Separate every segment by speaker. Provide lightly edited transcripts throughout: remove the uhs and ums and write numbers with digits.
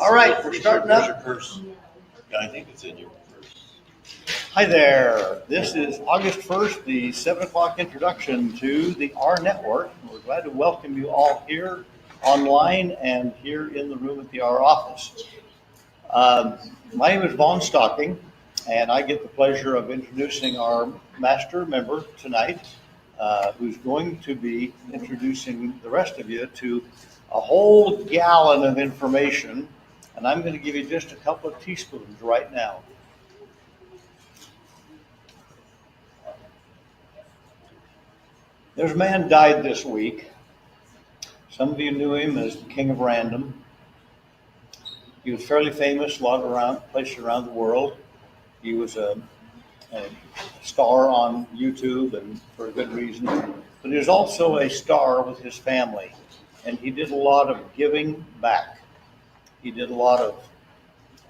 Speaker 1: All right, we're starting
Speaker 2: Where's your
Speaker 1: up.
Speaker 2: purse? Yeah, I think it's in your purse.
Speaker 1: Hi there. This is August 1st, the 7 o'clock introduction to the RNetwork. We're glad to welcome you all here online and here in the room at the R office. My name is Vaughn Stocking, and I get the pleasure of introducing our master member tonight, who's going to be introducing the rest of you to a whole gallon of information, and I'm going to give you just a couple of teaspoons right now. There's a man died this week. Some of you knew him as the King of Random. He was fairly famous a lot around places around the world. He was a star on YouTube, and for a good reason. But he was also a star with his family, and he did a lot of giving back. He did a lot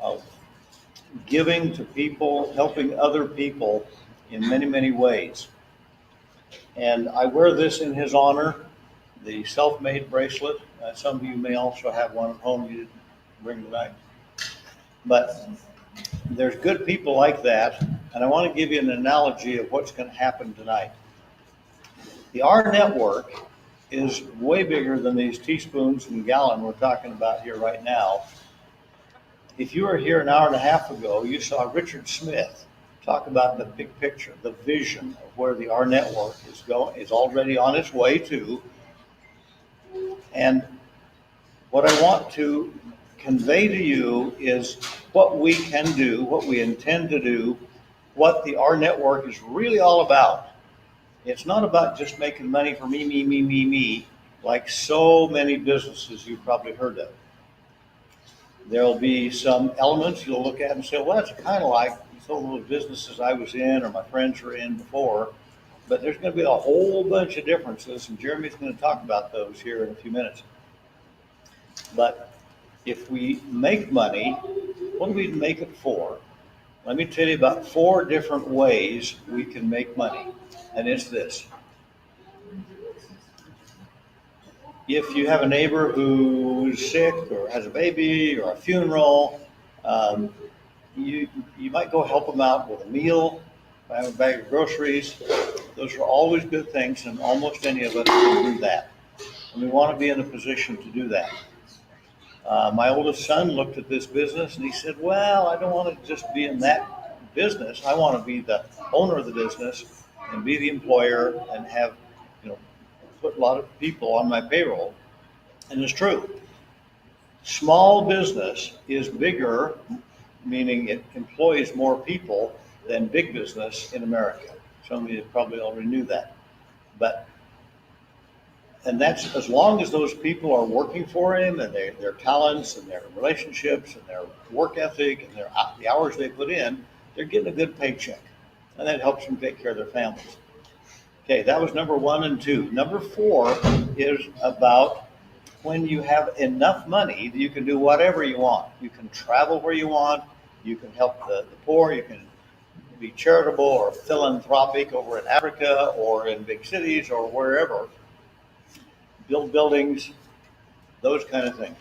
Speaker 1: of giving to people, helping other people in many, many ways. And I wear this in his honor, the self-made bracelet. Some of you may also have one at home you didn't bring tonight. But there's good people like that, and I want to give you an analogy of what's going to happen tonight. The RNetwork is way bigger than these teaspoons and gallon we're talking about here right now. If you were here an hour and a half ago, you saw Richard Smith talk about the big picture, the vision of where the RNetwork is already on its way to. And what I want to convey to you is what we can do, what we intend to do, what the RNetwork is really all about. It's not about just making money for me, like so many businesses you've probably heard of. There'll be some elements you'll look at and say, well, that's kind of like some of the businesses I was in or my friends were in before. But there's going to be a whole bunch of differences, and Jermey's going to talk about those here in a few minutes. But if we make money, what do we make it for? Let me tell you about 4 different ways we can make money. And it's this. If you have a neighbor who's sick or has a baby or a funeral, you might go help them out with a meal, buy a bag of groceries. Those are always good things, and almost any of us can do that. And we want to be in a position to do that. My oldest son looked at this business and he said, well, I don't want to just be in that business. I want to be the owner of the business and be the employer and have, put a lot of people on my payroll. And it's true. Small business is bigger, meaning it employs more people than big business in America. Some of you probably already knew that. And that's as long as those people are working for him and their talents and their relationships and their work ethic and the hours they put in, they're getting a good paycheck. And that helps them take care of their families. Okay, that was number 1 and 2. Number 4 is about when you have enough money that you can do whatever you want. You can travel where you want. You can help the poor. You can be charitable or philanthropic over in Africa or in big cities or wherever. Build buildings, those kind of things.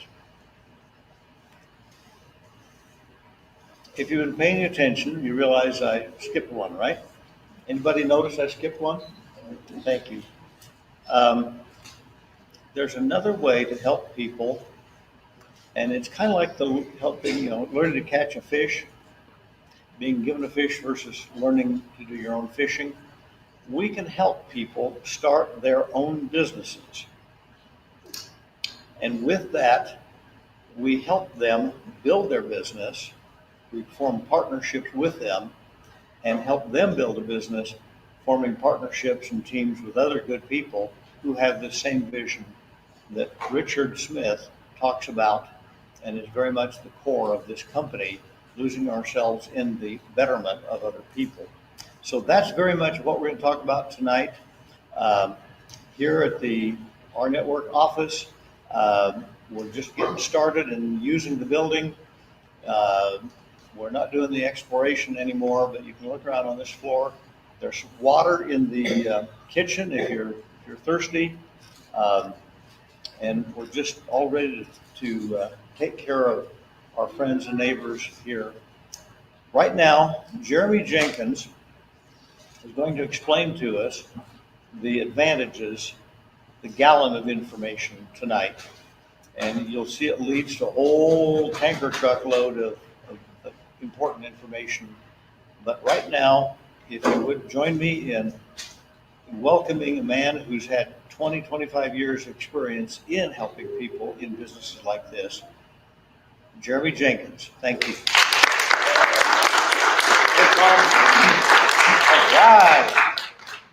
Speaker 1: If you've been paying attention, you realize I skipped one, right? Anybody notice I skipped one? Thank you. There's another way to help people, and it's kind of like the helping, learning to catch a fish, being given a fish versus learning to do your own fishing. We can help people start their own businesses. And with that, we help them build their business. We form partnerships with them and help them build a business, forming partnerships and teams with other good people who have the same vision that Richard Smith talks about and is very much the core of this company, losing ourselves in the betterment of other people. So that's very much what we're going to talk about tonight. Here at the RNetwork office, we're just getting started and using the building. We're not doing the exploration anymore, but you can look around on this floor. There's water in the kitchen if you're thirsty. And we're just all ready to take care of our friends and neighbors here. Right now, Jermey Jenkins is going to explain to us the advantages, the gallon of information tonight. And you'll see it leads to a whole tanker truckload of important information. But right now, if you would join me in welcoming a man who's had 20, 25 years experience in helping people in businesses like this, Jermey Jenkins. Thank you.
Speaker 3: All right.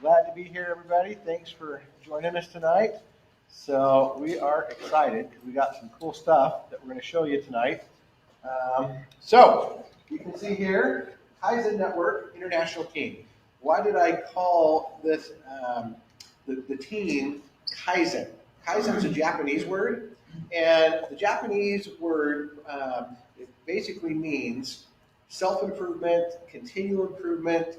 Speaker 3: Glad to be here, everybody. Thanks for joining us tonight. So we are excited because we got some cool stuff that we're going to show you tonight. So you can see here, Kiazen Network International Team. Why did I call this the team Kiazen? Kaizen is a Japanese word, and the Japanese word it basically means self-improvement, continual improvement.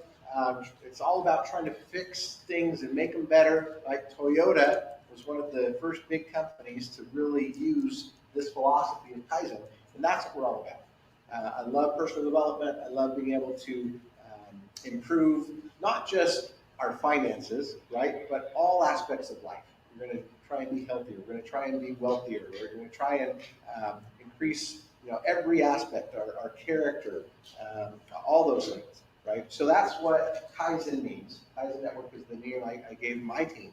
Speaker 3: It's all about trying to fix things and make them better. Like Toyota was one of the first big companies to really use this philosophy of Kaizen, and that's what we're all about. I love personal development. I love being able to improve not just our finances, right, but all aspects of life. We're going to try and be healthier. We're going to try and be wealthier. We're going to try and increase, every aspect, our character, all those things, right? So that's what Kiazen means. Kiazen Network is the name I gave my team.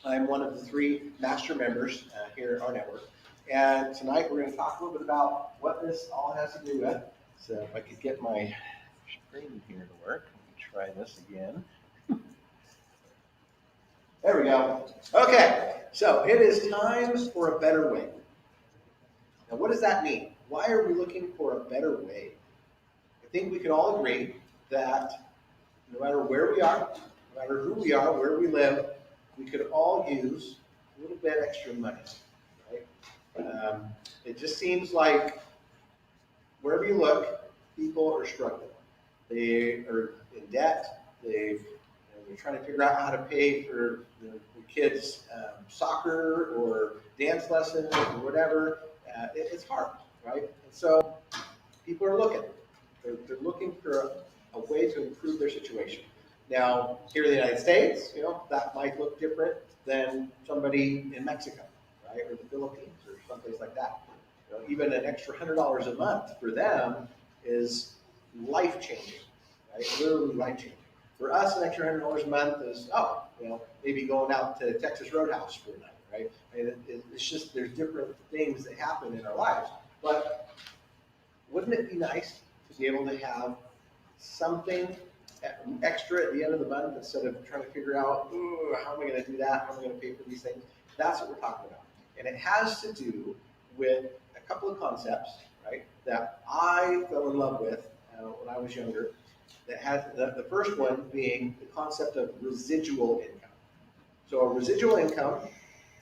Speaker 3: I'm one of the 3 master members here at our network. And tonight we're going to talk a little bit about what this all has to do with. So if I could get my screen here to work, let me try this again. There we go. Okay, so it is time for a better way. Now, what does that mean? Why are we looking for a better way? I think we can all agree that no matter where we are, no matter who we are, where we live, we could all use a little bit extra money, right? It just seems like wherever you look, people are struggling. They are in debt. They're trying to figure out how to pay for the kids' soccer or dance lessons or whatever. It's hard, right? And so people are looking. They're looking for a way to improve their situation. Now, here in the United States, that might look different than somebody in Mexico, right, or the Philippines or someplace like that. Even an extra $100 a month for them is life-changing, right? Literally life-changing. For us, an extra $100 a month is, maybe going out to Texas Roadhouse for a night, right? It's just there's different things that happen in our lives. But wouldn't it be nice to be able to have something extra at the end of the month instead of trying to figure out, how am I going to do that? How am I going to pay for these things? That's what we're talking about. And it has to do with a couple of concepts, right, that I fell in love with when I was younger. That has the first one being the concept of residual income. So a residual income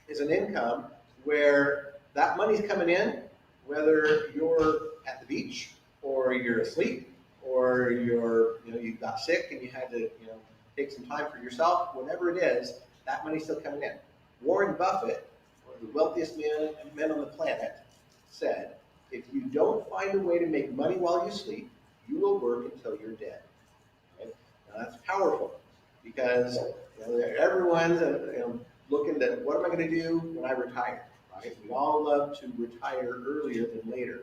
Speaker 3: is an income where that money's coming in, whether you're at the beach or you're asleep or you got sick and you had to take some time for yourself. Whatever it is, that money's still coming in. Warren Buffett, one of the wealthiest men on the planet, said, if you don't find a way to make money while you sleep, you will work until you're dead. Okay? Now that's powerful because everyone's looking at what am I going to do when I retire? Right? We all love to retire earlier than later,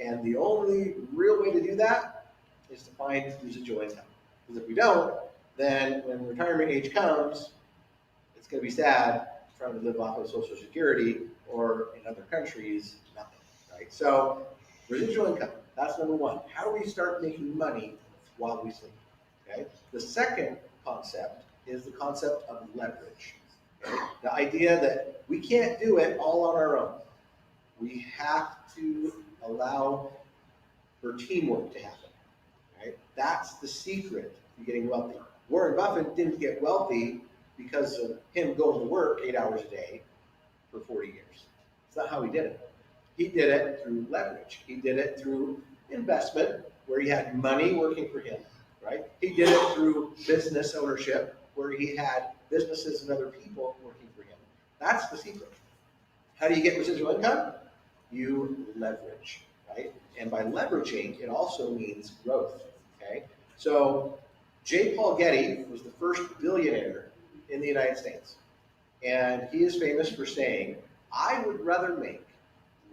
Speaker 3: and the only real way to do that is to find residual income. Because if we don't, then when retirement age comes, it's going to be sad trying to live off of Social Security or in other countries, nothing. Right? So residual income, that's number one. How do we start making money while we sleep? Okay? The second concept is the concept of leverage. Okay? The idea that we can't do it all on our own. We have to allow for teamwork to happen. Right? That's the secret to getting wealthy. Warren Buffett didn't get wealthy because of him going to work 8 hours a day for 40 years. That's not how he did it. He did it through leverage. He did it through investment, where he had money working for him, right? He did it through business ownership, where he had businesses and other people working for him. That's the secret. How do you get residual income? You leverage, right? And by leveraging, it also means growth, okay? So J. Paul Getty was the first billionaire in the United States. And he is famous for saying, I would rather make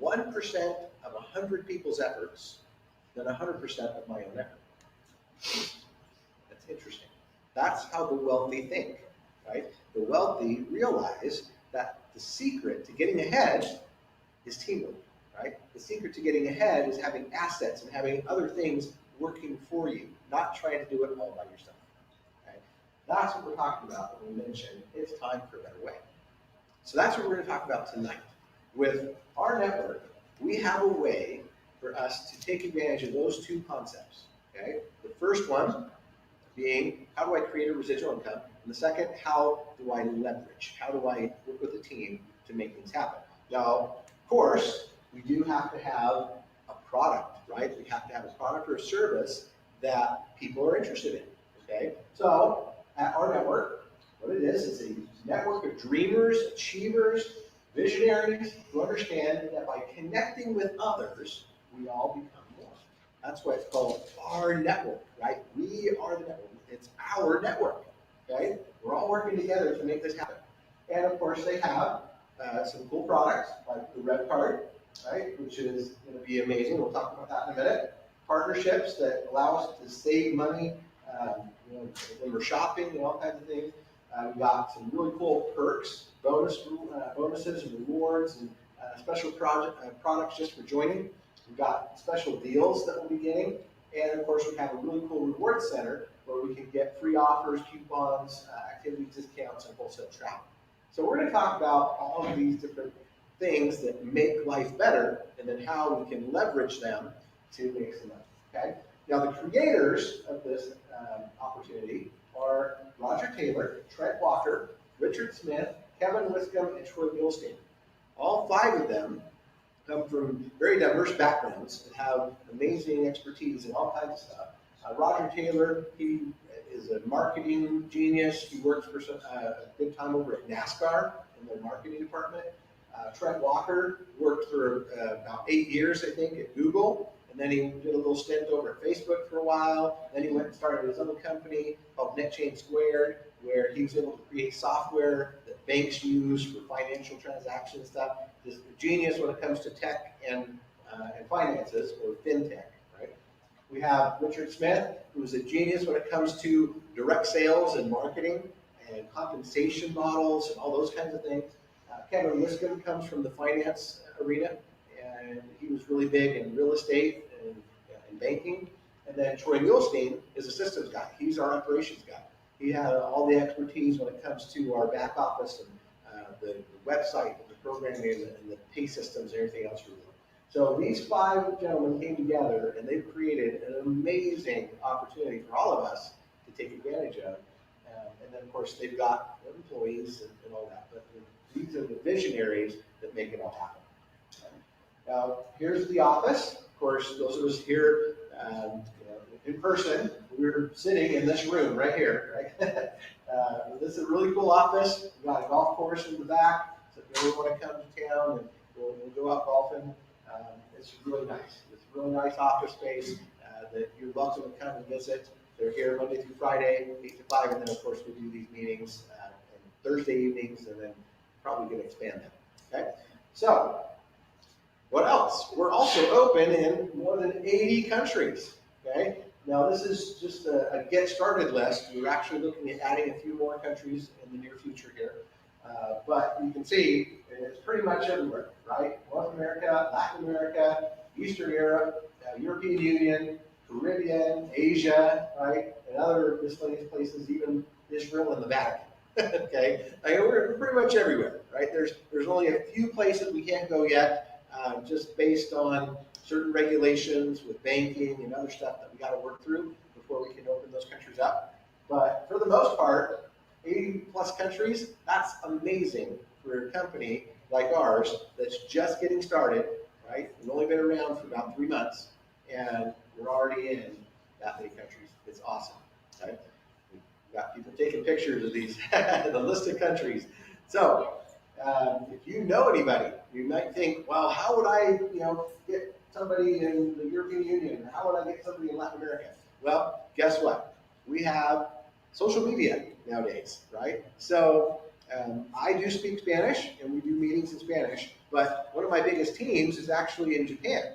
Speaker 3: 1% of 100 people's efforts than 100% of my own effort. That's interesting. That's how the wealthy think, right? The wealthy realize that the secret to getting ahead is teamwork, right? The secret to getting ahead is having assets and having other things working for you, not trying to do it all by yourself. Okay? That's what we're talking about when we mention it's time for a better way. So that's what we're going to talk about tonight. With our network, we have a way for us to take advantage of those two concepts. Okay? The first one being, how do I create a residual income? And the second, how do I leverage? How do I work with a team to make things happen? Now, of course, we do have to have a product, right? We have to have a product or a service that people are interested in, okay? So, at our network, what it is a network of dreamers, achievers, visionaries who understand that by connecting with others, we all become more. That's why it's called our network, right? We are the network. It's our network, okay? We're all working together to make this happen. And of course, they have some cool products like the Red Card, right? Which is going to be amazing. We'll talk about that in a minute. Partnerships that allow us to save money, when we're shopping and all kinds of things. We've got some really cool perks, bonuses and rewards, and special products just for joining. We've got special deals that we'll be getting. And of course, we have a really cool reward center where we can get free offers, coupons, activity discounts, and wholesale travel. So we're going to talk about all of these different things that make life better, and then how we can leverage them to make some money. Okay? Now, the creators of this opportunity are Roger Taylor, Trent Walker, Richard Smith, Kevin Wiscombe, and Troy Muhlestein. All five of them come from very diverse backgrounds and have amazing expertise in all kinds of stuff. Roger Taylor, he is a marketing genius. He works for a good time over at NASCAR in their marketing department. Trent Walker worked for about 8 years, I think, at Google. And then he did a little stint over at Facebook for a while. Then he went and started his own company called NetChain Squared, where he was able to create software that banks use for financial transaction stuff. He's a genius when it comes to tech and finances, or fintech, right? We have Richard Smith, who is a genius when it comes to direct sales and marketing and compensation models and all those kinds of things. Kevin Wiscombe comes from the finance arena, and he was really big in real estate and banking. And then Troy Muhlestein is a systems guy. He's our operations guy. He had all the expertise when it comes to our back office and the website and the programming and the pay systems and everything else. So these five gentlemen came together, and they've created an amazing opportunity for all of us to take advantage of. And then, of course, they've got employees and all that. But these are the visionaries that make it all happen. Now, here's the office. Of course, those of us here in person, we're sitting in this room right here. Right? This is a really cool office. We've got a golf course in the back, so if you ever want to come to town, and we'll go out golfing. It's really nice. It's a really nice office space that you're welcome to come and visit. They're here Monday through Friday, 8 to 5, and then of course we do these meetings on Thursday evenings, and then probably going to expand them. Okay, so what else? We're also open in more than 80 countries. Okay, now this is just a get started list. We're actually looking at adding a few more countries in the near future here, but you can see it's pretty much everywhere, right? North America, Latin America, Eastern Europe, European Union, Caribbean, Asia, right, and other miscellaneous places, even Israel and the Vatican. Okay, we're pretty much everywhere, right? There's only a few places we can't go yet, just based on certain regulations with banking and other stuff that we got to work through before we can open those countries up. But for the most part, 80 plus countries, that's amazing for a company like ours that's just getting started, right? We've only been around for about 3 months, and we're already in that many countries. It's awesome, right? We've got people taking pictures of these, the list of countries. So if you know anybody, you might think, well, how would I, get somebody in the European Union? How would I get somebody in Latin America? Well, guess what? We have social media nowadays, right? So I do speak Spanish, and we do meetings in Spanish, but one of my biggest teams is actually in Japan,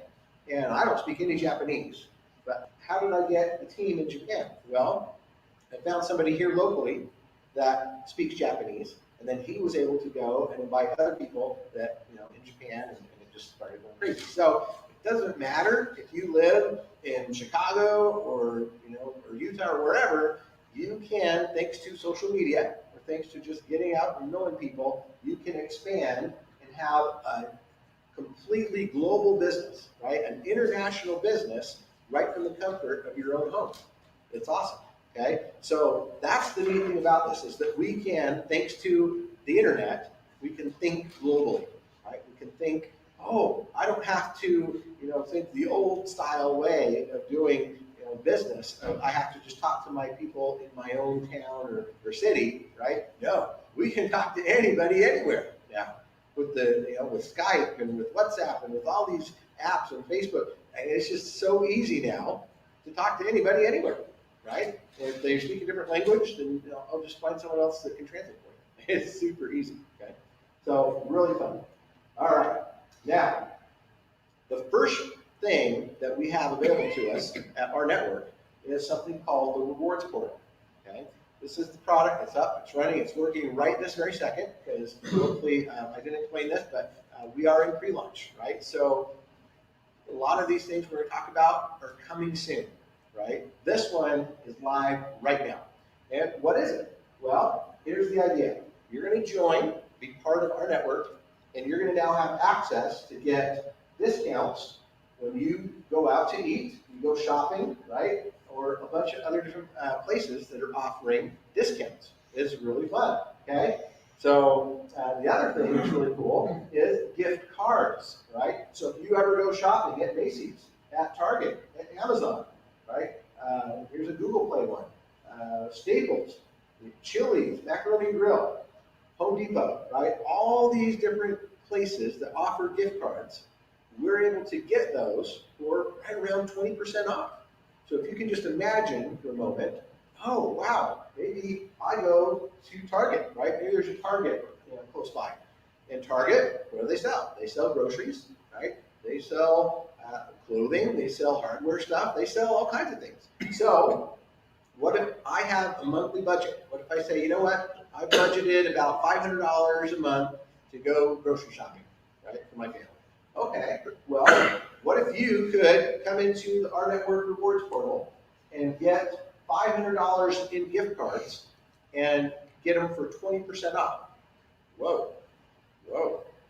Speaker 3: and I don't speak any Japanese. But how did I get a team in Japan? Well, I found somebody here locally that speaks Japanese, and then he was able to go and invite other people that, in Japan, and it just started going crazy. So it doesn't matter if you live in Chicago or, or Utah or wherever, you can, thanks to social media, or thanks to just getting out and knowing people, you can expand and have a completely global business, right? An international business right from the comfort of your own home. It's awesome. Okay, so that's the neat thing about this, is that we can, thanks to the internet, we can think globally, right? We can think, oh, I don't have to, think the old style way of doing, business. I have to just talk to my people in my own town or city, right? No, we can talk to anybody anywhere now with with Skype and with WhatsApp and with all these apps and Facebook. And it's just so easy now to talk to anybody anywhere. Right? And if they speak a different language, then I'll just find someone else that can translate for you. It's super easy. Okay, so really fun. All right, now the first thing that we have available to us at our network is something called the rewards portal. Okay, this is the product. It's up. It's running. It's working right this very second. Because hopefully I didn't explain this, but we are in pre-launch. Right, so a lot of these things we're going to talk about are coming soon. Right? This one is live right now. And what is it? Well, here's the idea. You're going to join, be part of our network, and you're going to now have access to get discounts when you go out to eat, you go shopping, right? Or a bunch of other different places that are offering discounts. It's really fun, okay? So the other thing that's really cool is gift cards, right? So if you ever go shopping at Macy's, at Target, at Amazon, right? Here's a Google Play one. Staples, Chili's, Macaroni Grill, Home Depot, right? All these different places that offer gift cards, we're able to get those for right around 20% off. So if you can just imagine for a moment, oh wow, maybe I go to Target, right? Maybe there's a Target close by. In Target, what do they sell? They sell groceries, right? They sell clothing, they sell hardware stuff, they sell all kinds of things. So what if I have a monthly budget? What if I say, you know what, I budgeted about $500 a month to go grocery shopping, right, for my family. Okay, well, what if you could come into the RNetwork Rewards portal and get $500 in gift cards and get them for 20% off? Whoa,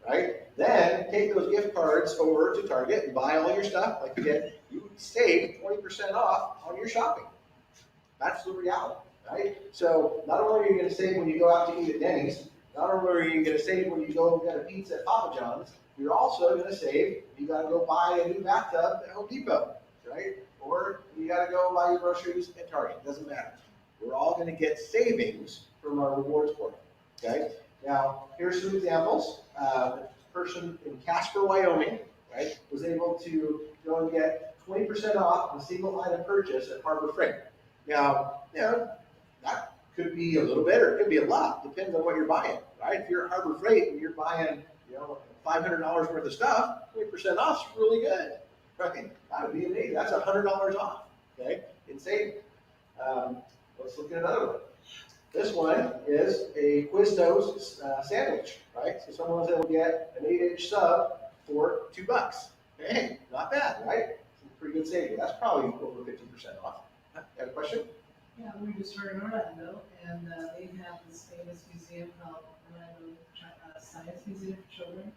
Speaker 3: right? Then take those gift cards over to Target and buy all your stuff like you did. You save 20% off on your shopping. That's the reality, right? So not only are you going to save when you go out to eat at Denny's, not only are you going to save when you go get a pizza at Papa John's, you're also going to save if you got to go buy a new bathtub at Home Depot, right? Or you got to go buy your groceries at Target. It doesn't matter. We're all going to get savings from our rewards portal, okay? Now, here's some examples. A person in Casper, Wyoming, right, was able to go and get 20% off on a single item purchase at Harbor Freight. Now, that could be a little bit or it could be a lot, depends on what you're buying, right? If you're at Harbor Freight and you're buying, $500 worth of stuff, 20% off is really good, right? That would be amazing. That's $100 off, okay, in savings. Let's look at another one. This one is a Quiznos sandwich, right? So someone was able to get an 8-inch sub for $2. Hey, not bad, right? Some pretty good savings. That's probably over 50% off. Got a question?
Speaker 4: Yeah, we just heard in Orlando, and they have this famous museum called Orlando Science Museum for Children.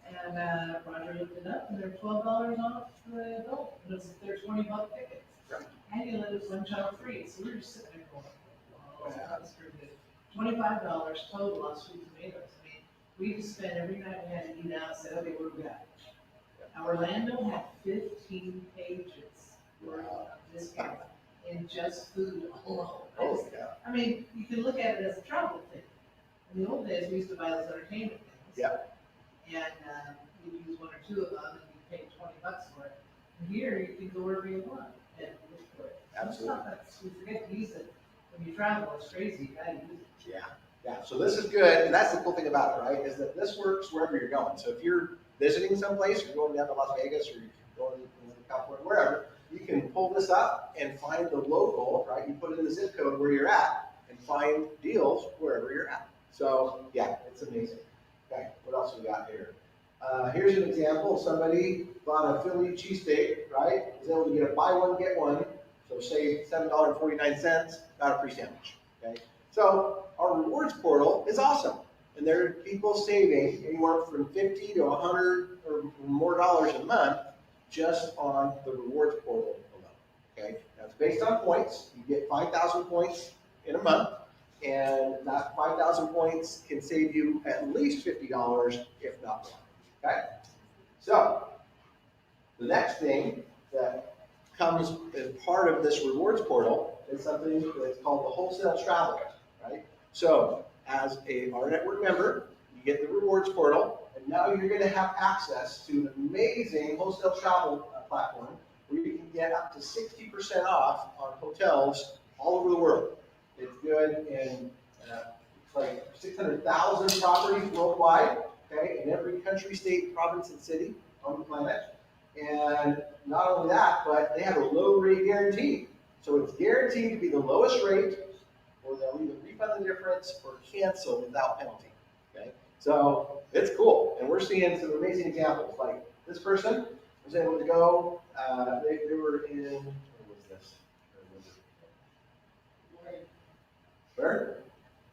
Speaker 4: And Roger looked it up, and they're $12 off for the adult. And they're $20 tickets.
Speaker 3: Right.
Speaker 4: And you let us one child free. So we were just sitting there going, wow, that's pretty good. $25 total on sweet tomatoes. I mean, we just spent every night we had to eat out and said, okay, what do we got? Now, Orlando had 15 pages worth of discounts in just food alone.
Speaker 3: Oh, yeah.
Speaker 4: I mean, you can look at it as a travel thing. In the old days, we used to buy those entertainment things.
Speaker 3: Yeah.
Speaker 4: And you'd use one or two of them, and you paid $20 Here, you can go wherever you want and look for it.
Speaker 3: Absolutely.
Speaker 4: We forget to use it. When you travel, it's crazy, you gotta use it.
Speaker 3: Yeah, yeah. So this is good, and that's the cool thing about it, right? Is that this works wherever you're going. So if you're visiting someplace, you're going down to Las Vegas, or you're going to California, wherever, you can pull this up and find the local, right? You put in the zip code where you're at and find deals wherever you're at. So yeah, it's amazing. Okay, what else we got here? Here's an example. Somebody bought a Philly cheesesteak, right? Was able to get a buy one, get one. So say $7.49, got a free sandwich. Okay. So our rewards portal is awesome. And there are people saving anywhere from $50 to $100 or more dollars a month just on the rewards portal alone. Okay. That's based on points. You get 5,000 points in a month. And that 5,000 points can save you at least $50, if not more. Okay? So, the next thing that comes as part of this rewards portal is something that's called the wholesale travel, right? So, as a RNetwork member, you get the rewards portal, and now you're going to have access to an amazing wholesale travel platform where you can get up to 60% off on hotels all over the world. It's good in like 600,000 properties worldwide, okay, in every country, state, province, and city on the planet. And not only that, but they have a low rate guarantee. So it's guaranteed to be the lowest rate, or they'll either refund the difference or cancel without penalty. Okay, so it's cool, and we're seeing some amazing examples. Like this person was able to go. They were in, where was this? Where?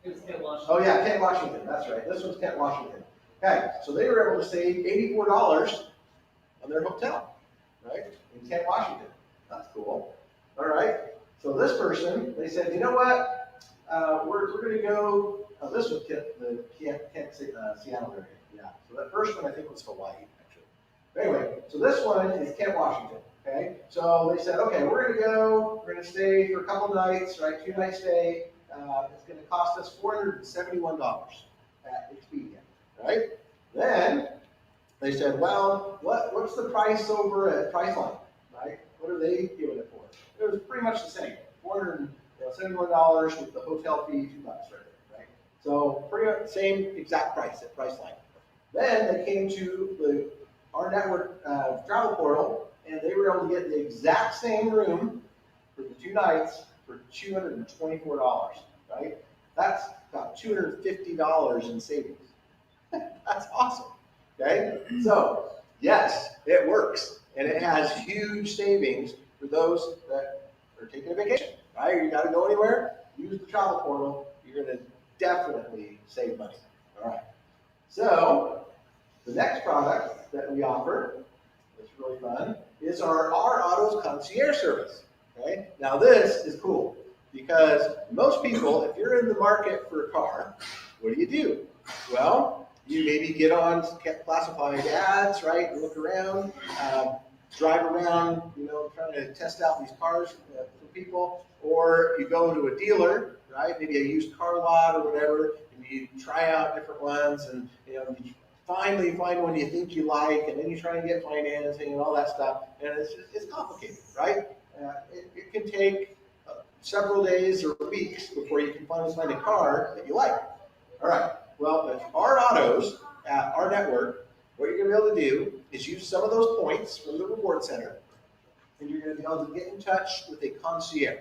Speaker 4: It was Kent, Washington.
Speaker 3: Oh yeah, Kent, Washington. That's right. This was Kent, Washington. Okay, so they were able to save $84 on their hotel, right, in Kent, Washington. That's cool. All right. So this person, they said, you know what? We're going to go. Oh, this was the Kent, Seattle area. Yeah. So that first one I think was Hawaii, actually. But anyway, so this one is Kent, Washington. Okay. So they said, okay, we're going to go. We're going to stay for a couple nights, right? 2-night stay. It's going to cost us $471 at Expedia, right? Then they said, well, what's the price over at Priceline, right? What are they giving it for? It was pretty much the same, $471 with the hotel fee, $2 right there, right? So pretty much the same exact price at Priceline. Then they came to our network travel portal, and they were able to get the exact same room for the 2 nights for $224, right? That's about $250 in savings. That's awesome, okay? So, yes, it works, and it has huge savings for those that are taking a vacation, right? You got to go anywhere, use the travel portal, you're going to definitely save money, all right? So, the next product that we offer, that's really fun, is our Autos Concierge Service. Okay? Now this is cool because most people, if you're in the market for a car, what do? Well, you maybe get on classified ads, right? And look around, drive around, trying to test out these cars for people, or you go to a dealer, right? Maybe a used car lot or whatever, and you try out different ones, and you finally find one you think you like, and then you try to get financing and all that stuff, and it's complicated, right? It can take several days or weeks before you can finally find a car that you like. All right. Well, with our autos at our network, what you're going to be able to do is use some of those points from the reward center, and you're going to be able to get in touch with a concierge.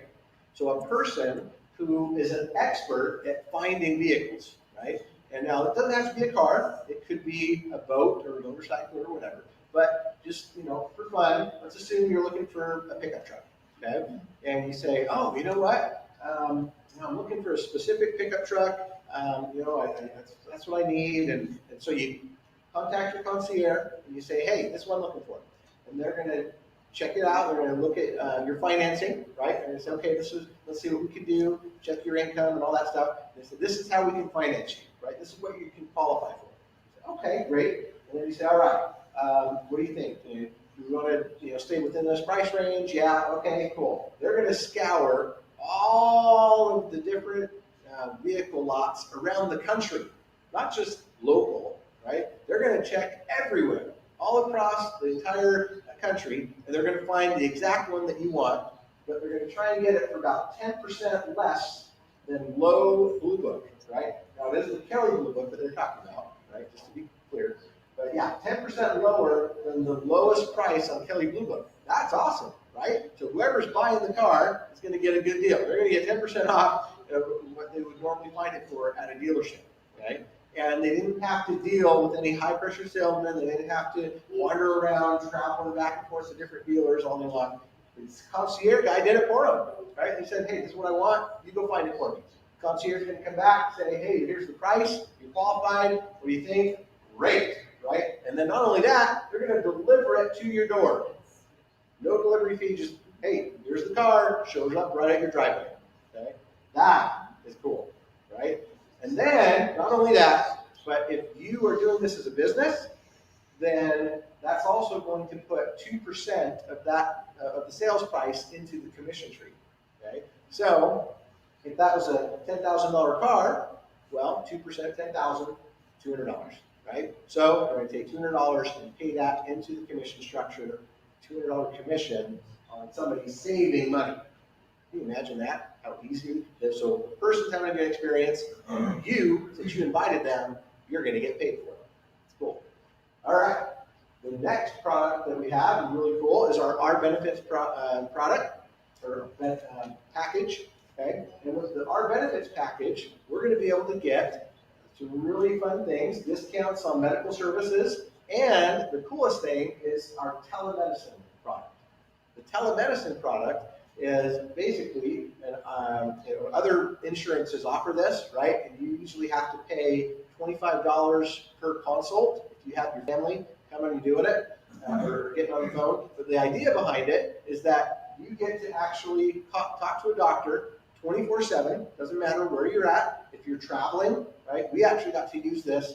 Speaker 3: So a person who is an expert at finding vehicles, right? And now it doesn't have to be a car. It could be a boat or a motorcycle or whatever. But just, for fun, let's assume you're looking for a pickup truck, okay? And you say, oh, you know what? I'm looking for a specific pickup truck. That's what I need. And so you contact your concierge and you say, hey, this is what I'm looking for. And they're going to check it out. They're going to look at your financing, right? And they say, okay, let's see what we can do. Check your income and all that stuff. And they say, this is how we can finance you, right? This is what you can qualify for. Say, okay, great. And then you say, all right. What do you think? You want to stay within this price range? Yeah, okay, cool. They're going to scour all of the different vehicle lots around the country, not just local, right? They're going to check everywhere, all across the entire country, and they're going to find the exact one that you want, but they're going to try and get it for about 10% less than low Blue Book, right? Now, it is the Kelly Blue Book that they're talking about, right, just to be clear. But yeah, 10% lower than the lowest price on Kelly Blue Book. That's awesome, right? So whoever's buying the car is going to get a good deal. They're going to get 10% off what they would normally find it for at a dealership, right? And they didn't have to deal with any high-pressure salesmen. They didn't have to wander around, traveling back and forth to different dealers all day long. This concierge guy did it for them, right? He said, hey, this is what I want. You go find it for me. Concierge is going to come back and say, hey, here's the price. You're qualified. What do you think? Great, right? And then not only that, they're going to deliver it to your door. No delivery fee, just, hey, here's the car, shows up right at your driveway, okay? That is cool, right? And then, not only that, but if you are doing this as a business, then that's also going to put 2% of that, of the sales price into the commission tree, okay? So, if that was a $10,000 car, well, 2% of $10,000, $200, right? So, we're going to take $200 and pay that into the commission structure, $200 commission on somebody saving money. Can you imagine that? How easy? So the person's having a good experience, and you, since you invited them, you're going to get paid for it. It's cool. All right. The next product that we have, and really cool, is our benefits product or package. Okay. And with the our benefits package, we're going to be able to get some really fun things, discounts on medical services, and the coolest thing is our telemedicine product. The telemedicine product is basically, other insurances offer this, right? And you usually have to pay $25 per consult if you have your family coming and doing it or getting on the phone. But the idea behind it is that you get to actually talk to a doctor 24/7. Doesn't matter where you're at. If you're traveling, right? We actually got to use this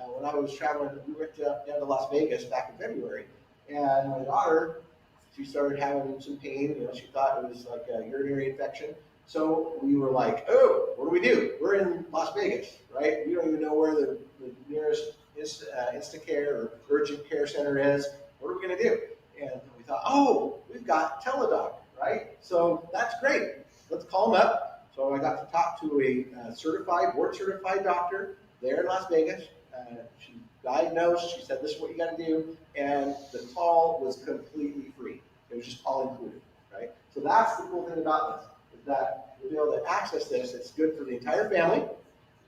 Speaker 3: when I was traveling. We went down to Las Vegas back in February, and my daughter, she started having some pain. She thought it was like a urinary infection. So we were like, oh, what do we do? We're in Las Vegas, right? We don't even know where the nearest Instacare or urgent care center is. What are we going to do? And we thought, oh, we've got Teladoc, right? So that's great. Let's call them up. So I got to talk to a board-certified doctor there in Las Vegas. She diagnosed. She said, this is what you got to do. And the call was completely free. It was just all included, right? So that's the cool thing about this, is that you'll be able to access this. It's good for the entire family.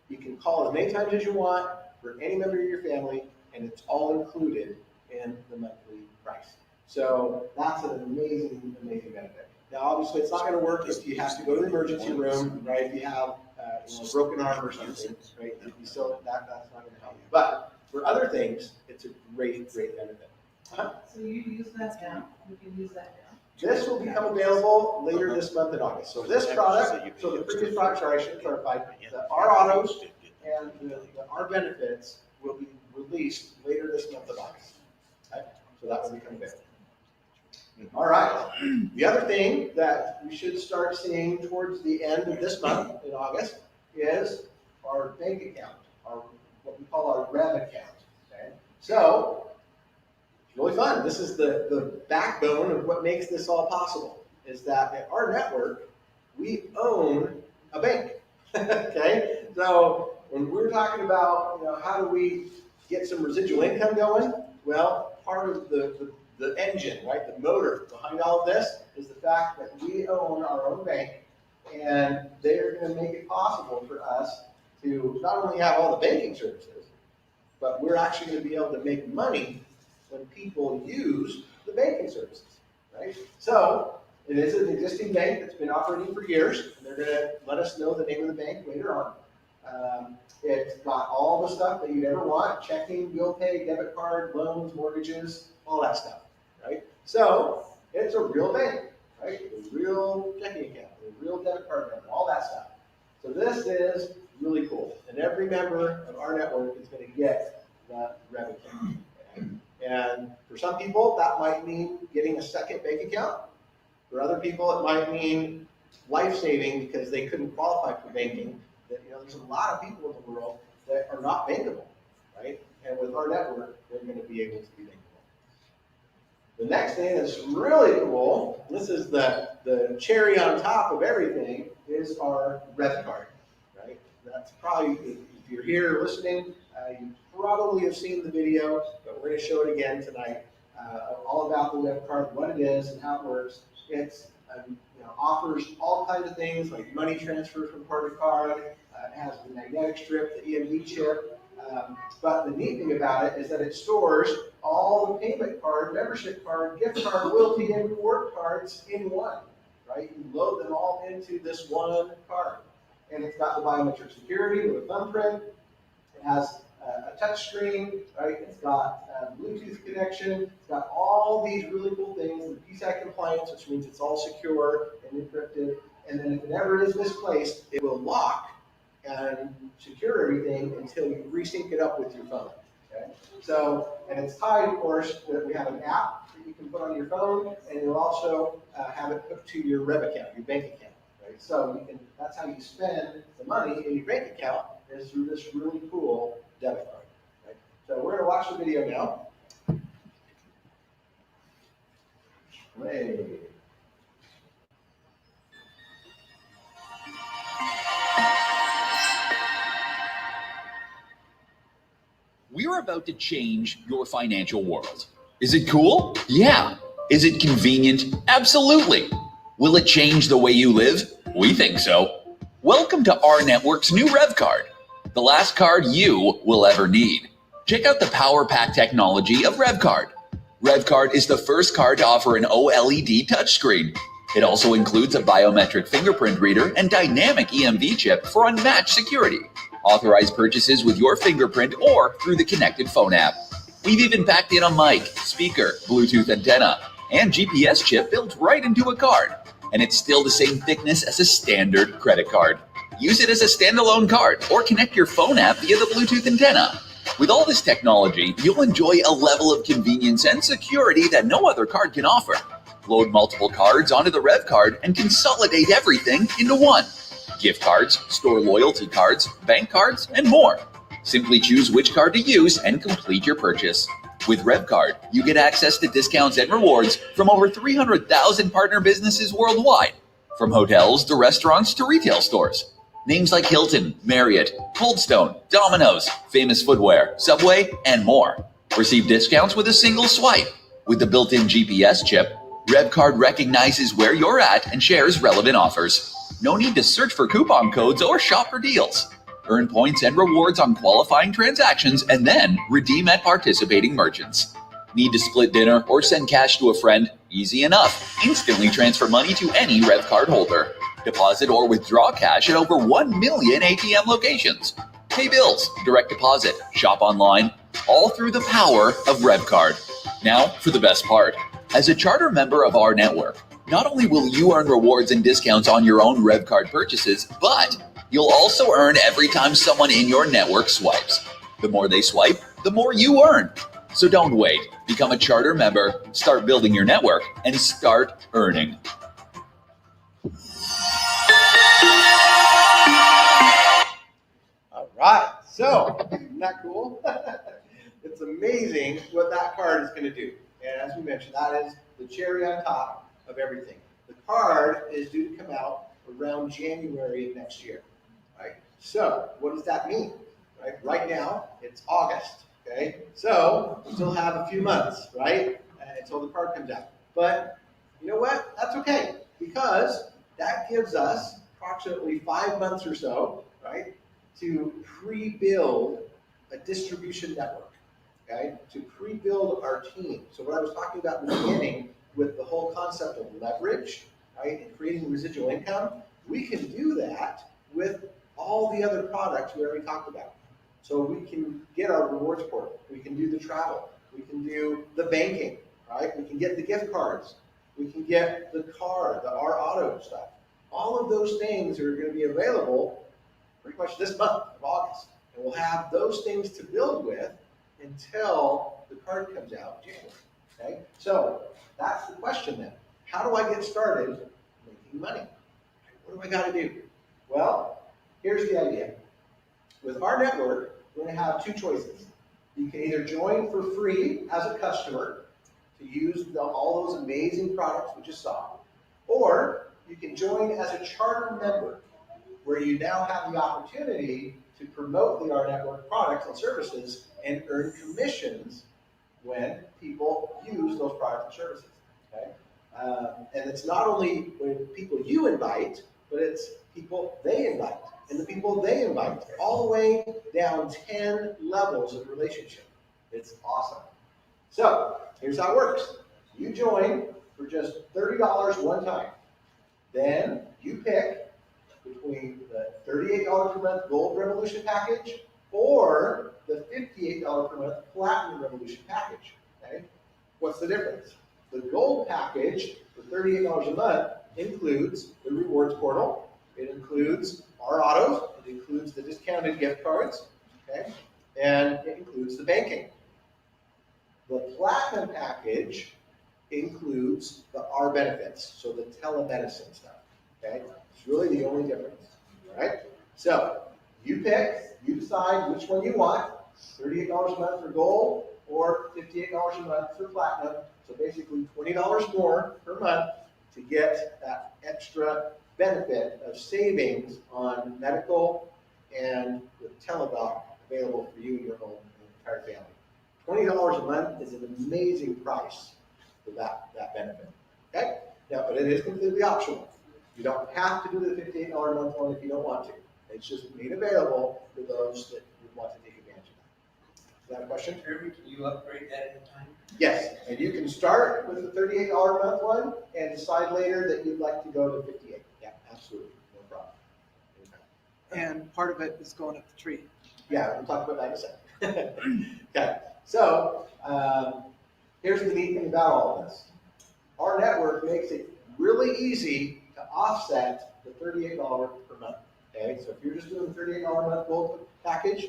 Speaker 3: You can call as many times as you want for any member of your family, and it's all included in the monthly price. So that's an amazing, amazing benefit. Now, obviously, it's not going to work if you have to go to the emergency room, right? If you have a broken arm or something, right? If you still, that's not going to help you. But for other things, it's a great, great benefit.
Speaker 4: So you use that now? You can use that now?
Speaker 3: This will become available later this month in August. So this product, so the previous product, sorry, I should clarify, our autos and our benefits will be released later this month of August. Okay? So that will become available. All right. The other thing that we should start seeing towards the end of this month in August is our bank account, our what we call our Rev account. Okay? So it's really fun. This is the backbone of what makes this all possible, is that at our network, we own a bank. Okay? So when we're talking about, how do we get some residual income going? Well, part of the engine, right, the motor behind all of this is the fact that we own our own bank, and they're going to make it possible for us to not only have all the banking services, but we're actually going to be able to make money when people use the banking services, right? So it is an existing bank that's been operating for years, and they're going to let us know the name of the bank later on. It's got all the stuff that you'd ever want: checking, bill pay, debit card, loans, mortgages, all that stuff, right? So it's a real bank, right? A real checking account, a real debit card number, all that stuff. So this is really cool, and every member of our network is going to get that Rev account. Okay? And for some people, that might mean getting a second bank account. For other people, it might mean life-saving because they couldn't qualify for banking. That, there's a lot of people in the world that are not bankable, right? And with our network, they're going to be able to be bankable. The next thing that's really cool, this is the cherry on top of everything, is our Rev card, right? That's probably, if you're here listening, you probably have seen the video, but we're going to show it again tonight. All about the Rev card, what it is and how it works. It's offers all kinds of things like money transfer from card to card. It has the magnetic strip, the EMV chip. But the neat thing about it is that it stores all the payment card, membership card, gift card, loyalty, and reward cards in one, right? You load them all into this one card. And it's got the biometric security with a thumbprint. It has a touch screen, right? It's got a Bluetooth connection. It's got all these really cool things. The PCI compliance, which means it's all secure and encrypted. And then if it ever is misplaced, it will lock and secure everything until you resync it up with your phone. Okay? So, and it's tied, of course, that we have an app that you can put on your phone, and you'll also have it hooked to your Rev account, your bank account. Right? So you can, that's how you spend the money in your bank account, is through this really cool debit card. Right? So we're going to watch the video now. Play.
Speaker 5: We're about to change your financial world. Is it cool? Yeah. Is it convenient? Absolutely. Will it change the way you live? We think so. Welcome to RNetwork's new Rev card, the last card you will ever need. Check out the power pack technology of Rev card. Rev card is the first card to offer an OLED touchscreen. It also includes a biometric fingerprint reader and dynamic EMV chip for unmatched security. Authorize purchases with your fingerprint or through the connected phone app. We've even packed in a mic, speaker, Bluetooth antenna, and GPS chip built right into a card. And it's still the same thickness as a standard credit card. Use it as a standalone card or connect your phone app via the Bluetooth antenna. With all this technology, you'll enjoy a level of convenience and security that no other card can offer. Load multiple cards onto the Rev card and consolidate everything into one. Gift cards, store loyalty cards, bank cards, and more. Simply choose which card to use and complete your purchase. With Rev card, you get access to discounts and rewards from over 300,000 partner businesses worldwide, from hotels to restaurants to retail stores. Names like Hilton, Marriott, Coldstone, Domino's, Famous Footwear, Subway, and more. Receive discounts with a single swipe. With the built-in GPS chip, Rev card recognizes where you're at and shares relevant offers. No need to search for coupon codes or shop for deals. Earn points and rewards on qualifying transactions and then redeem at participating merchants. Need to split dinner or send cash to a friend? Easy enough. Instantly transfer money to any Rev card holder. Deposit or withdraw cash at over 1 million ATM locations. Pay bills, direct deposit, shop online, all through the power of Rev card. Now for the best part. As a charter member of our network, not only will you earn rewards and discounts on your own Rev card purchases, but you'll also earn every time someone in your network swipes. The more they swipe, the more you earn. So don't wait. Become a charter member, start building your network, and start earning.
Speaker 3: All right, so isn't that cool? It's amazing what that card is going to do. And as we mentioned, that is the cherry on top of everything. The card is due to come out around January of next year, right? So what does that mean? Right now, it's August, okay? So we still have a few months, right, until the card comes out. But you know what? That's okay, because that gives us approximately 5 months or so, right, to pre-build a distribution network, okay, to pre-build our team. So what I was talking about in the beginning with the whole concept of leverage, right, and creating residual income, we can do that with all the other products we already talked about. So we can get our rewards portal, we can do the travel, we can do the banking, right? We can get the gift cards, we can get the car, our auto stuff. All of those things are going to be available pretty much this month of August. And we'll have those things to build with until the card comes out in January, okay? So that's the question then. How do I get started making money? What do I got to do? Well, here's the idea. With our network, we're going to have two choices. You can either join for free as a customer to use all those amazing products we just saw. Or you can join as a charter member, where you now have the opportunity to promote the RNetwork products and services and earn commissions when people use those products and services. Okay? And it's not only when people you invite, but it's people they invite, and the people they invite, all the way down 10 levels of relationship. It's awesome. So here's how it works. You join for just $30 one time. Then you pick between the $38 per month Gold Revolution package or the $58 per month Platinum Revolution package. Okay? What's the difference? The Gold package for $38 a month includes the rewards portal. It includes our autos. It includes the discounted gift cards. Okay? And it includes the banking. The Platinum package includes our benefits, so the telemedicine stuff. Okay? It's really the only difference. All right? So you pick, you decide which one you want, $38 a month for Gold or $58 a month for Platinum. So basically $20 more per month to get that extra benefit of savings on medical and the teledoc available for you and your home and entire family. $20 a month is an amazing price for that benefit. Okay? Now, but it is completely optional. You don't have to do the $58 a month one if you don't want to. It's just made available for those that would want to take advantage of that. Is that a question?
Speaker 6: Jeremy, can you upgrade that at a time?
Speaker 3: Yes, and you can start with the $38 a month one and decide later that you'd like to go to $58. Yeah, absolutely, no problem.
Speaker 7: And part of it is going up the tree.
Speaker 3: Yeah, we'll talk about that in a second. Okay, so here's the neat thing about all of this. Our network makes it really easy to offset the $38 per month. Okay, so if you're just doing the $38 a month Gold package,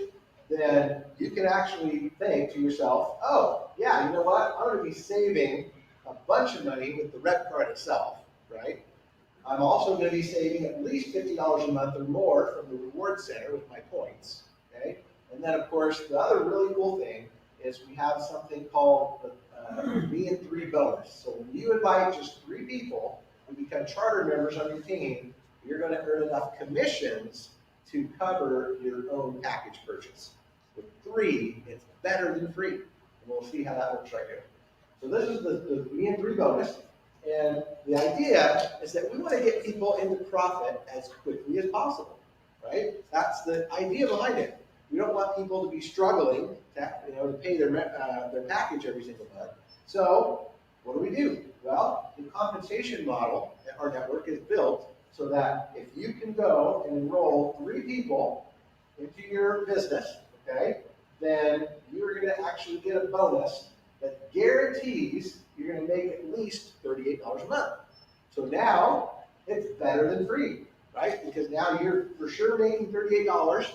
Speaker 3: then you can actually think to yourself, oh, yeah, you know what? I'm going to be saving a bunch of money with the Red Card itself, right? I'm also going to be saving at least $50 a month or more from the Reward Center with my points, okay? And then, of course, the other really cool thing is we have something called the Me and 3 bonus. So when you invite just 3 people who become charter members on your team, you're going to earn enough commissions to cover your own package purchase. With 3, it's better than free. And we'll see how that works right here. So this is the Me and 3 bonus. And the idea is that we want to get people into profit as quickly as possible, right? That's the idea behind it. We don't want people to be struggling to pay their package every single month. So what do? Well, the compensation model at our network is built so that if you can go and enroll 3 people into your business, okay, then you're going to actually get a bonus that guarantees you're going to make at least $38 a month. So now it's better than free, right? Because now you're for sure making $38,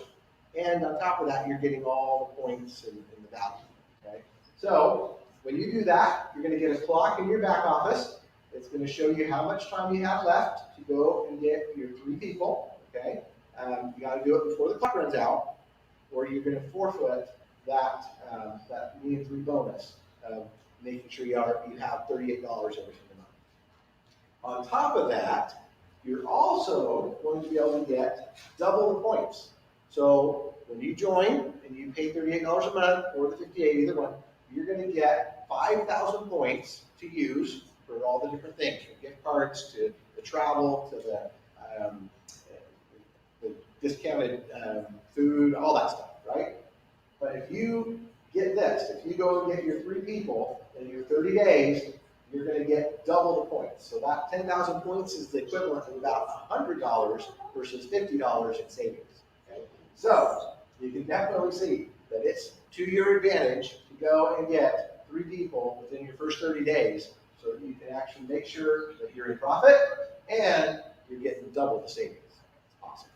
Speaker 3: and on top of that, you're getting all the points and the value, okay? So when you do that, you're going to get a clock in your back office. It's going to show you how much time you have left to go and get your 3 people, okay? You got to do it before the clock runs out, or you're going to forfeit that Me and 3 bonus, making sure you have $38 every single month. On top of that, you're also going to be able to get double the points. So when you join and you pay $38 a month or the $58, either one, you're going to get 5,000 points to use for all the different things, from gift cards to the travel to the discounted food, all that stuff, right? But if you get this, if you go and get your 3 people in your 30 days, you're going to get double the points. So that 10,000 points is the equivalent of about $100 versus $50 in savings. Okay? So you can definitely see that it's to your advantage to go and get 3 people within your first 30 days so that you can actually make sure that you're in profit and you're getting double the savings. Awesome.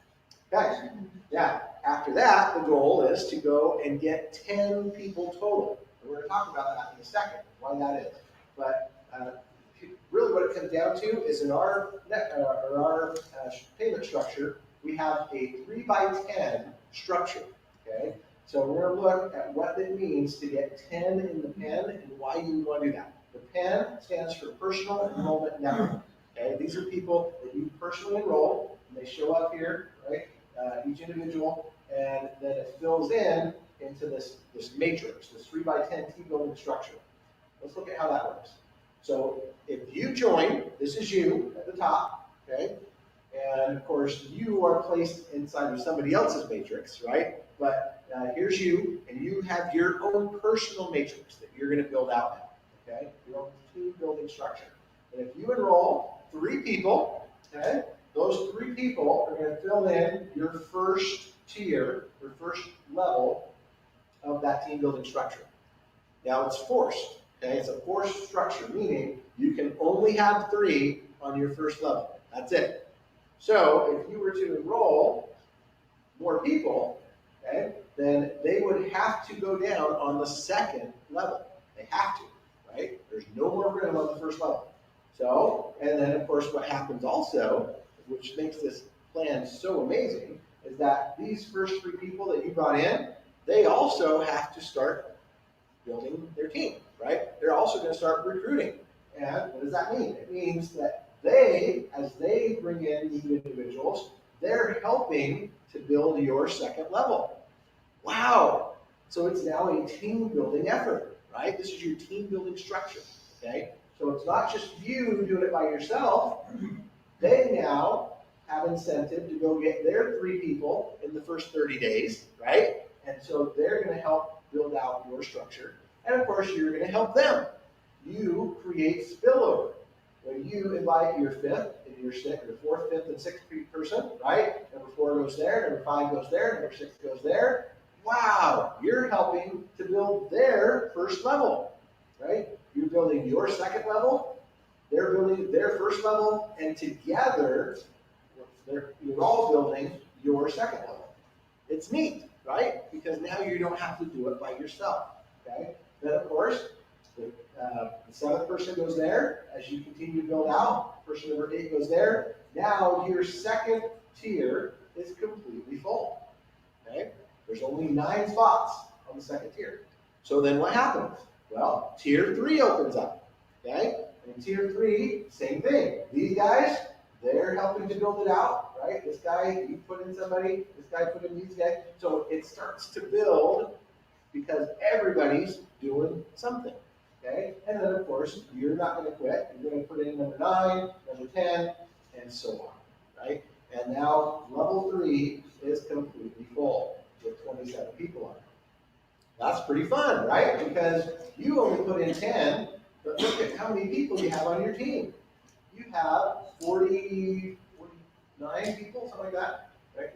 Speaker 3: Guys, yeah, after that, the goal is to go and get 10 people total. And we're going to talk about that in a second, why that is. But really what it comes down to is in our payment structure, we have a 3x10 structure, okay? So we're going to look at what it means to get 10 in the pen and why you want to do that. The PEN stands for Personal Enrollment Network. Okay, these are people that you personally enroll, and they show up here, right? Each individual, and then it fills in into this matrix, this 3x10 team building structure. Let's look at how that works. So if you join, this is you at the top, okay? And of course, you are placed inside of somebody else's matrix, right? But here's you, and you have your own personal matrix that you're going to build out now, okay? Your own team building structure. And if you enroll 3 people, okay, those 3 people are going to fill in your first tier, your first level of that team building structure. Now it's forced, okay? It's a forced structure, meaning you can only have 3 on your first level. That's it. So if you were to enroll more people, okay, then they would have to go down on the second level. They have to, right? There's no more room on the first level. So, and then of course what happens also, which makes this plan so amazing, is that these first 3 people that you brought in, they also have to start building their team, right? They're also going to start recruiting. And what does that mean? It means that they, as they bring in new individuals, they're helping to build your second level. Wow. So it's now a team building effort, right? This is your team building structure, okay? So it's not just you doing it by yourself. They now have incentive to go get their 3 people in the first 30 days, right? And so they're going to help build out your structure. And of course, you're going to help them. You create spillover. When you invite your 5th and your 4th, 5th, and 6th person, right? Number 4 goes there, number 5 goes there, number 6 goes there. Wow, you're helping to build their first level, right? You're building your second level, they're building their first level, and together, you're all building your second level. It's neat, right? Because now you don't have to do it by yourself, okay? Then, of course, the 7th person goes there. As you continue to build out, person number 8 goes there. Now your second tier is completely full. Okay? There's only 9 spots on the second tier. So then what happens? Well, tier 3 opens up. Okay? And tier 3, same thing. These guys, they're helping to build it out, right? This guy, you put in somebody, this guy put in these guys. So it starts to build because everybody's doing something. Okay? And then, of course, you're not going to quit. You're going to put in number 9, number 10, and so on. Right? And now level 3 is completely full with 27 people on it. That's pretty fun, right? Because you only put in 10, but look at how many people you have on your team. You have 49 people, something like that. Right?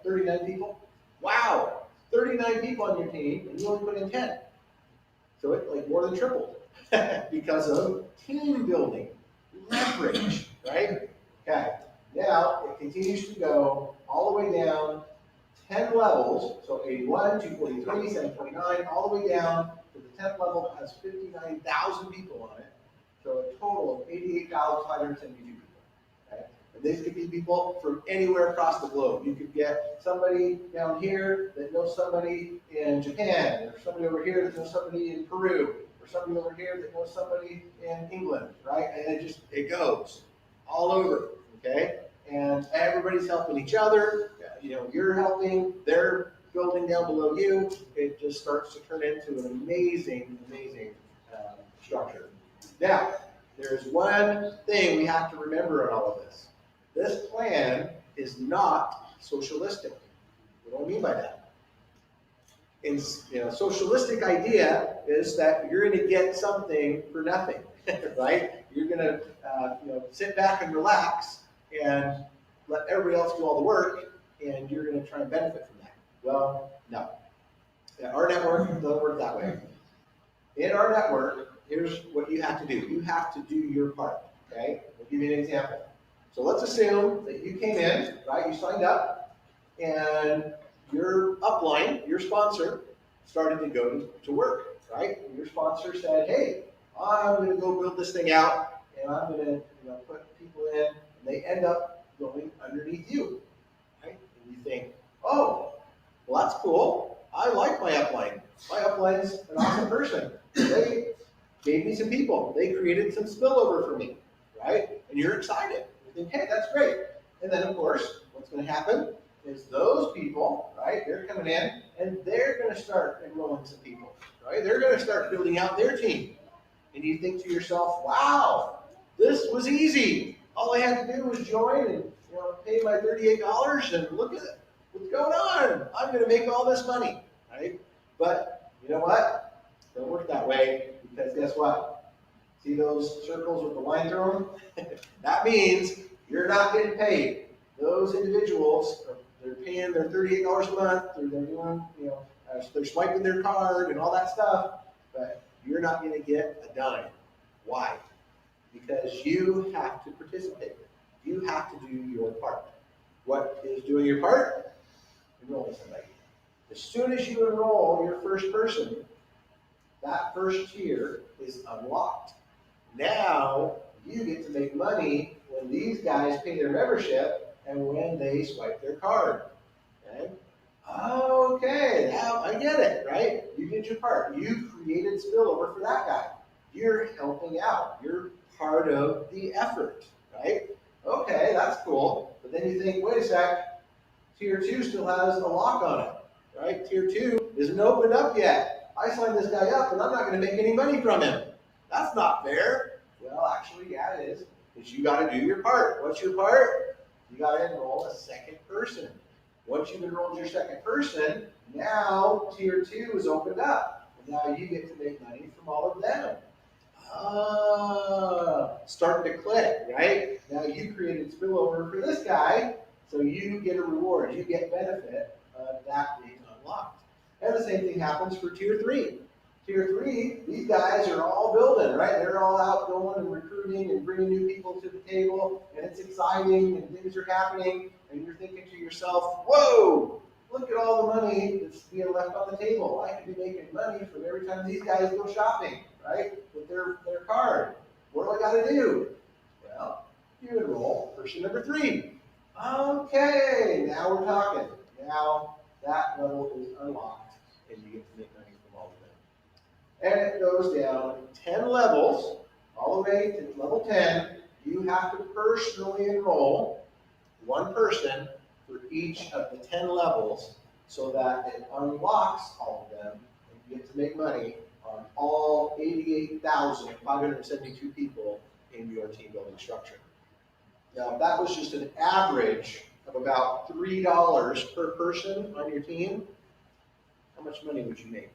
Speaker 3: 39 people. Wow! 39 people on your team, and you only put in 10. So it like more than tripled because of team building, leverage, right? Okay, now it continues to go all the way down 10 levels, so 81, 243, 729, all the way down to the 10th level that has 59,000 people on it. So a total of 88,572 people. Okay? And these could be people from anywhere across the globe. You could get somebody down here that knows somebody in Japan, or somebody over here that knows somebody in Peru, or somebody over here that knows somebody in England, right? And it goes all over, okay? And everybody's helping each other. You know, you're helping, they're building down below you. It just starts to turn into an amazing, amazing structure. Now, there's one thing we have to remember in all of this. This plan is not socialistic. What do I mean by that? Socialistic idea is that you're going to get something for nothing, right? You're going to sit back and relax and let everybody else do all the work, and you're going to try and benefit from that. Well, no. Our network doesn't work that way. In our network, here's what you have to do. You have to do your part, okay? I'll give you an example. So let's assume that you came in, right? You signed up, and your upline, your sponsor, started to go to work, right? And your sponsor said, hey, I'm going to go build this thing out, and I'm going to put people in, and they end up going underneath you, right? And you think, oh, well, that's cool. I like my upline. My upline's an awesome person. They gave me some people. They created some spillover for me, right? And you're excited. You think, hey, that's great. And then, of course, what's going to happen is those people, right, they're coming in and they're going to start enrolling some people, right? They're going to start building out their team. And you think to yourself, wow, this was easy. All I had to do was join and pay my $38 and look at it. What's going on? I'm going to make all this money, right? But you know what? It doesn't work that way, because guess what? See those circles with the line through them? That means you're not getting paid. Those individuals, they're paying their $38 a month, or they're doing, they're swiping their card and all that stuff, but you're not going to get a dime. Why? Because you have to participate. You have to do your part. What is doing your part? Enrolling somebody. As soon as you enroll your first person, that first tier is unlocked. Now you get to make money when these guys pay their membership and when they swipe their card. Okay, now I get it, right? You did your part. You created spillover for that guy. You're helping out. You're part of the effort, right? Okay, that's cool. But then you think, wait a sec, tier 2 still has a lock on it, right? Tier 2 isn't opened up yet. I signed this guy up and I'm not going to make any money from him. That's not fair. Well, actually, yeah, it is. Because you got to do your part. What's your part? You got to enroll a second person. Once you've enrolled your second person, now tier 2 is opened up. And now you get to make money from all of them. Starting to click, right? Now you created spillover for this guy, so you get a reward. You get benefit of that being unlocked. And the same thing happens for tier 3. Tier 3, these guys are all building, right? They're all out going and recruiting and bringing new people to the table, and it's exciting and things are happening, and you're thinking to yourself, whoa, look at all the money that's being left on the table. I could be making money from every time these guys go shopping, right, with their card. What do I got to do? Well, you enroll person number 3. Okay, now we're talking. Now that level is unlocked, and you get to make money from all of them. And it goes down 10 levels, all the way to level 10. You have to personally enroll one person for each of the 10 levels so that it unlocks all of them and you get to make money on all 88,572 people in your team building structure. Now, that was just an average of about $3 per person on your team. How much money would you make?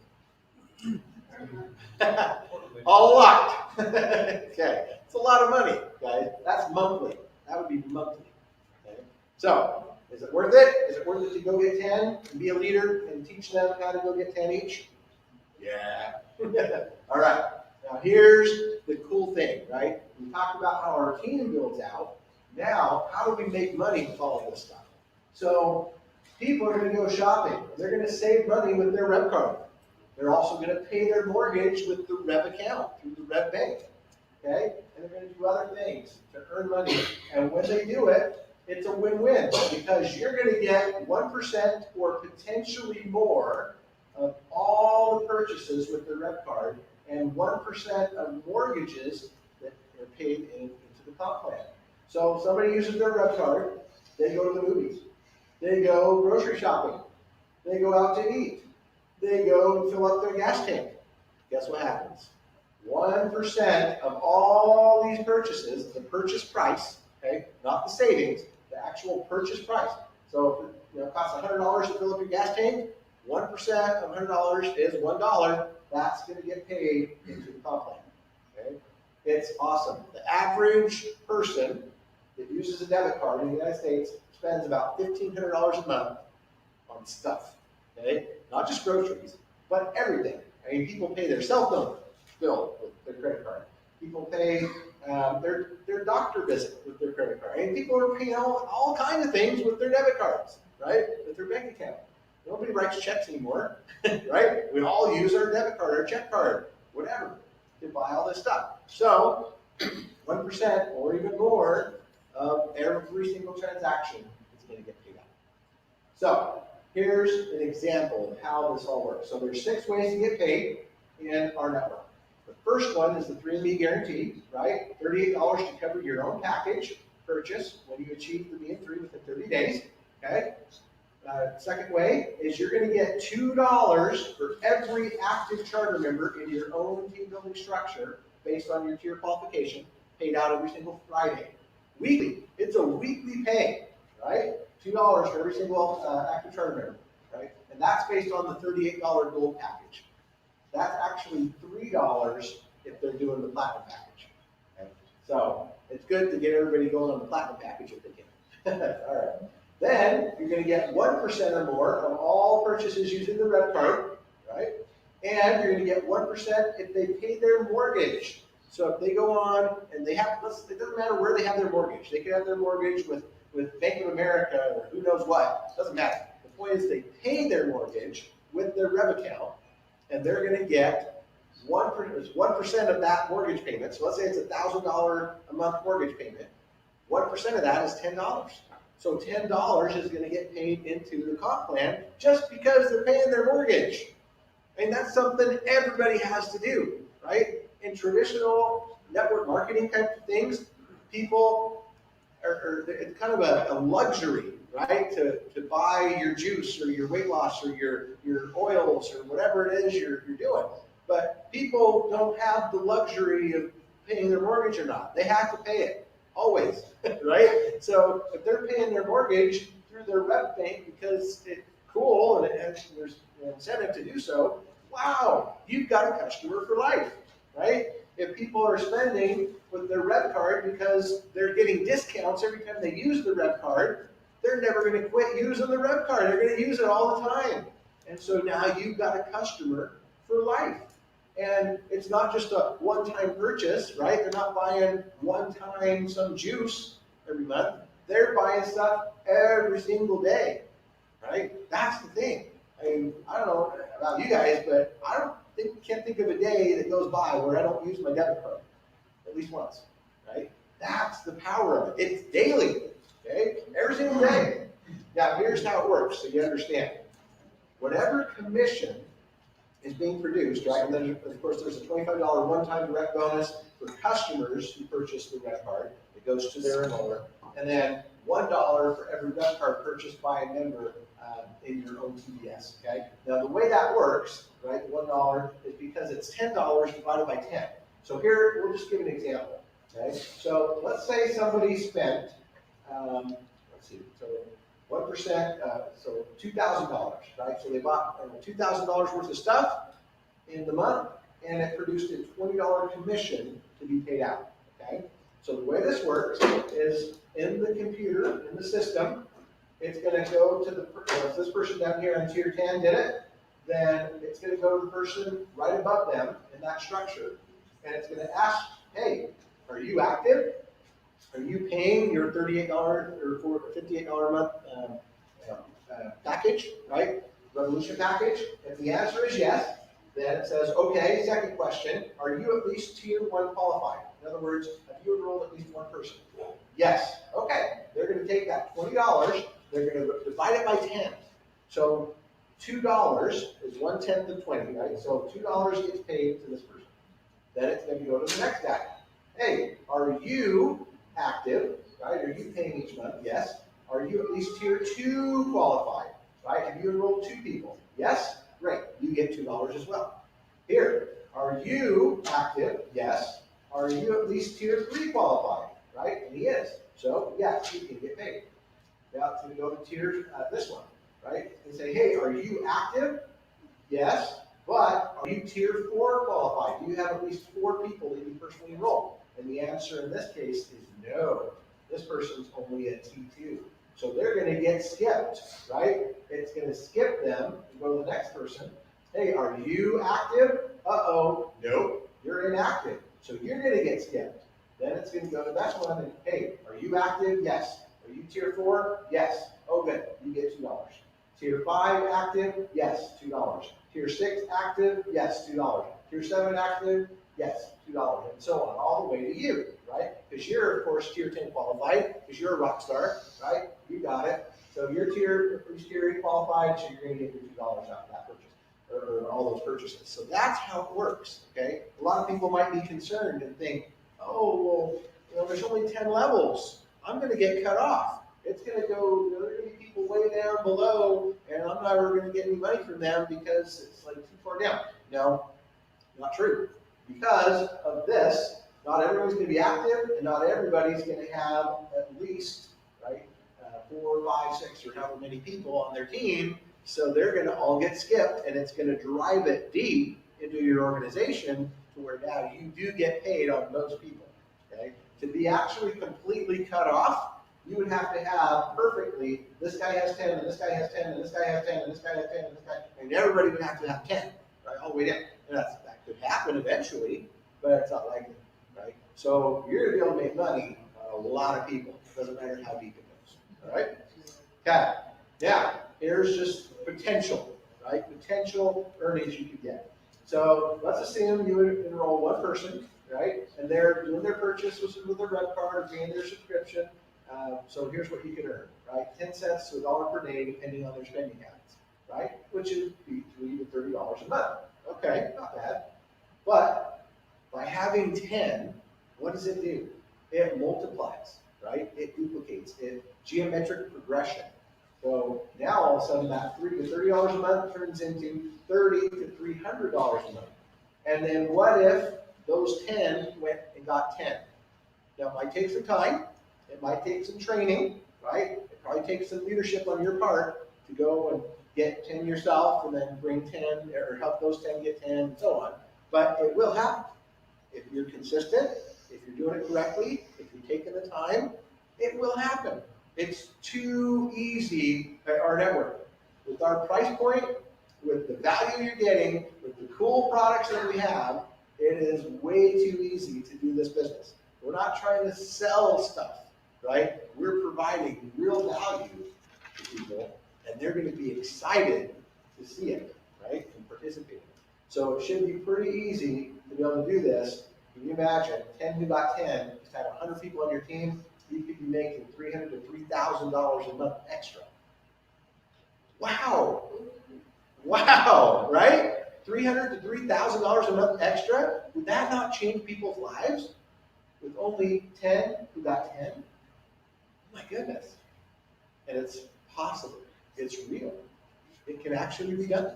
Speaker 3: A lot. Okay, it's a lot of money, guys. That's monthly. That would be monthly. Okay? So, is it worth it? Is it worth it to go get 10 and be a leader and teach them how to go get 10 each? Yeah. All right. Now, here's the cool thing, right? We talked about how our team builds out. Now, how do we make money with all of this stuff? So, people are going to go shopping. They're going to save money with their Rev card. They're also going to pay their mortgage with the Rev account through the Rev bank. Okay? And they're going to do other things to earn money. And when they do it, it's a win-win because you're going to get 1% or potentially more of all the purchases with the Rev card and 1% of mortgages that are paid into the comp plan. So somebody uses their Rev card, they go to the movies, they go grocery shopping, they go out to eat, they go and fill up their gas tank. Guess what happens? 1% of all these purchases, the purchase price, okay, not the savings, the actual purchase price. So if it costs $100 to fill up your gas tank, 1% of $100 is $1. That's going to get paid into the comp plan. Okay? It's awesome. The average person that uses a debit card in the United States spends about $1,500 a month on stuff. Okay? Not just groceries, but everything. I mean, people pay their cell phone bill with their credit card. People pay their doctor visit with their credit card. I mean, people are paying all kinds of things with their debit cards, right? With their bank account. Nobody writes checks anymore, right? We all use our debit card, our check card, whatever, to buy all this stuff. So 1% or even more of every single transaction is going to get paid out. So here's an example of how this all works. So there's 6 ways to get paid in our network. The First one is the 3&B guarantee, right? $38 to cover your own package purchase when you achieve the B&3 within 30 days, okay? Second way is you're going to get $2 for every active charter member in your own team building structure based on your tier qualification, paid out every single Friday. Weekly. It's a weekly pay, right? $2 for every single active charter member, right? And that's based on the $38 gold package. That's actually $3 if they're doing the platinum package. Okay? So it's good to get everybody going on the platinum package if they can. All right. Then you're going to get 1% or more on all purchases using the red card, right? And you're going to get 1% if they pay their mortgage. So if they go on and they have, it doesn't matter where they have their mortgage. They could have their mortgage with Bank of America or who knows what. It doesn't matter. The point is they pay their mortgage with their Rev account, and they're going to get 1% of that mortgage payment. So let's say it's $1,000 a month mortgage payment. 1% of that is $10. So $10 is going to get paid into the comp plan just because they're paying their mortgage. I mean, that's something everybody has to do, right? In traditional network marketing type of things, people it's kind of a luxury, right? To buy your juice or your weight loss or your oils or whatever it is you're doing. But people don't have the luxury of paying their mortgage or not. They have to pay it, always, right? So if they're paying their mortgage through their rep bank because it's cool and there's an incentive to do so, wow, you've got a customer for life, right? If people are spending with their Rev card because they're getting discounts every time they use the Rev card, they're never going to quit using the Rev card. They're going to use it all the time. And so now you've got a customer for life. And it's not just a one-time purchase, right? They're not buying one-time some juice every month. They're buying stuff every single day, right? That's the thing. I mean, I don't know about you guys, but can't think of a day that goes by where I don't use my debit card, at least once, right? That's the power of it. It's daily, okay? Every single day. Now, here's how it works, so you understand. Whatever commission is being produced, right? And then, of course, there's a $25 one-time direct bonus for customers who purchase the Rev card. It goes to their enroller. And then $1 for every Rev card purchased by a member in your own TBS, okay? Now, the way that works, right, $1 is because it's $10 divided by 10. So here, we'll just give an example, okay? So let's say somebody spent, let's see, so 1%, so $2,000, right? So they bought $2,000 worth of stuff in the month, and it produced a $20 commission to be paid out, okay? So the way this works is in the computer, in the system, it's going to go to if this person down here on tier 10 did it, then it's going to go to the person right above them in that structure, and it's going to ask, hey, are you active? Are you paying your $38 or $58 a month package, right? Revolution package? If the answer is yes, then it says, okay, second question, are you at least tier 1 qualified? In other words, have you enrolled at least one person? Yes. Okay. They're going to take that $20, they're going to divide it by 10. So $2 is 1/10 of 20, right? So $2 gets paid to this person. Then it's going to go to the next guy. Hey, are you active, right? Are you paying each month? Yes. Are you at least tier 2 qualified, right? Have you enrolled 2 people? Yes. Great. You get $2 as well. Here, are you active? Yes. Are you at least tier 3 qualified, right? And he is. So, yes, you can get paid. Now it's going to go to tier, this one, right? And say, hey, are you active? Yes. But are you tier 4 qualified? Do you have at least 4 people that you personally enroll? And the answer in this case is no. This person's only a T2. So they're going to get skipped, right? It's going to skip them and go to the next person. Hey, are you active? Uh-oh. Nope. You're inactive. So you're going to get skipped. Then it's going to go to that one and, hey, are you active? Yes. Are you tier 4? Yes. Oh, good. You get $2. Tier 5 active? Yes, $2. Tier 6 active? Yes, $2. Tier 7 active? Yes, $2. And so on, all the way to you, right? Because you're, of course, tier 10 qualified, because you're a rock star, right? You got it. So you're tier 8 qualified, so you're going to get your $2 out of that purchase. or all those purchases. So that's how it works, okay? A lot of people might be concerned and think, oh, well, there's only 10 levels. I'm gonna get cut off. It's gonna go, there are gonna be people way down below, and I'm not ever gonna get any money from them because it's like too far down. No, not true. Because of this, not everyone's gonna be active, and not everybody's gonna have at least, right, 4, 5, 6, or however many people on their team. So they're gonna all get skipped, and it's gonna drive it deep into your organization to where now you do get paid on those people, okay? To be actually completely cut off, you would have to have perfectly, this guy has 10, and this guy has 10, and this guy has 10, and this guy has 10, and this guy, and everybody would have to have 10, right, all the way down. And that could happen eventually, but it's not likely, right? So you're gonna be able to make money on a lot of people. It doesn't matter how deep it goes, all right? Okay, now, here's just potential, right? Potential earnings you could get. So let's assume you would enroll one person, right? And they're doing their purchase with their red card or paying their subscription. So here's what you could earn, right? 10 cents to $1 per day, depending on their spending habits, right? Which is $20 to $30 a month. Okay, not bad. But by having 10, what does it do? It multiplies, right? It duplicates, it geometric progression. So now all of a sudden that $3 to $30 a month turns into $30 to $300 a month. And then what if those 10 went and got 10? Now it might take some time, it might take some training, right? It probably takes some leadership on your part to go and get 10 yourself and then bring 10 or help those 10 get 10 and so on. But it will happen. If you're consistent, if you're doing it correctly, if you're taking the time, it will happen. It's too easy at our network. With our price point, with the value you're getting, with the cool products that we have, it is way too easy to do this business. We're not trying to sell stuff, right? We're providing real value to people, and they're going to be excited to see it, right, and participate. So it should be pretty easy to be able to do this. Can you imagine 10 who got 10, just had 100 people on your team, you could be making $300 to $3,000 a month extra. Wow. Wow, right? $300 to $3,000 a month extra? Would that not change people's lives? With only 10 who got 10? Oh my goodness. And it's possible. It's real. It can actually be done.